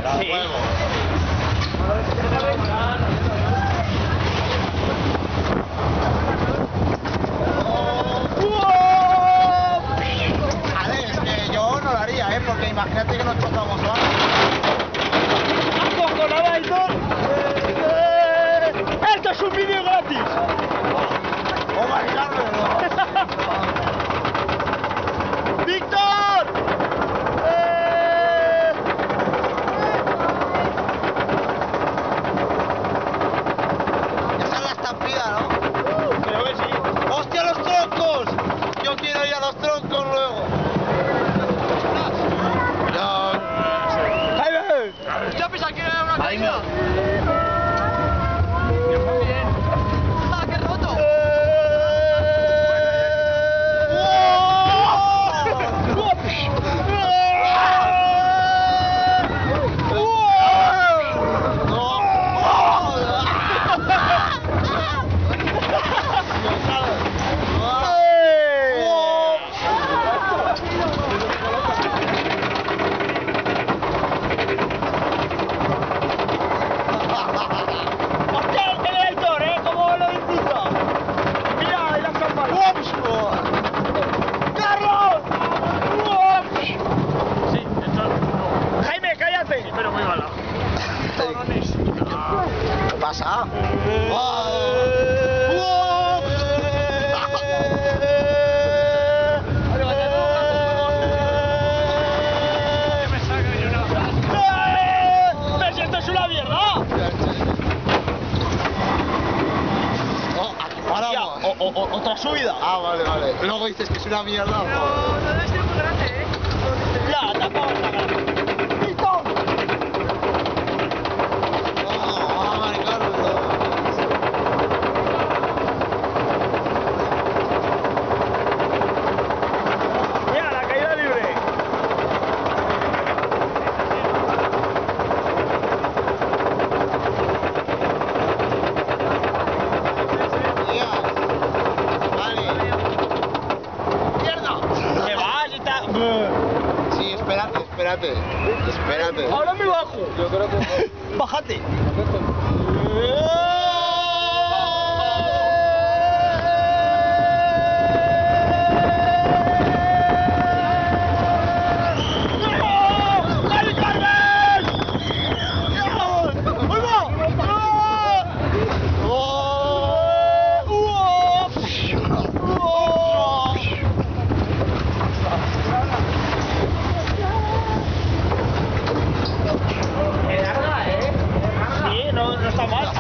Sí. A ver, es que yo no lo haría, porque imagínate que nos chocamos o algo. ¡Acojonada, Aitor! ¡Esto es un vídeo gratis! ¡Oh, my God! ¡Víctor! Esa es la estampida, ¿no? Creo que sí. ¡Hostia, los troncos! Yo quiero ir a los troncos luego. ¡Jaime! Yo pensaba que era una Jaime. caída. Muy bien. ¡Ah, qué roto! ¡Hostia, el Aitor, cómo lo disfruta! ¡Mira, ahí las campanas! ¡Carlos! Sí, esto ¡Jaime, cállate! sí, pero muy mala. ¿Qué pasa? Que me saca de una. ¡Pero si esto es una mierda! Aquí Hostia, paramos. otra subida. Ah, vale, vale. Luego dices que es una mierda. Pero no debe ser muy grande, ¿eh? Ya, tampoco está grande. ¡Víctor! Oh, my God. Mira, la caída libre. ¿Qué va? Si está... Sí, espérate. Ahora me bajo. Yo creo que... Bájate. ¡Dale, Carmen! ¡Ahí va! Sí, no está mal.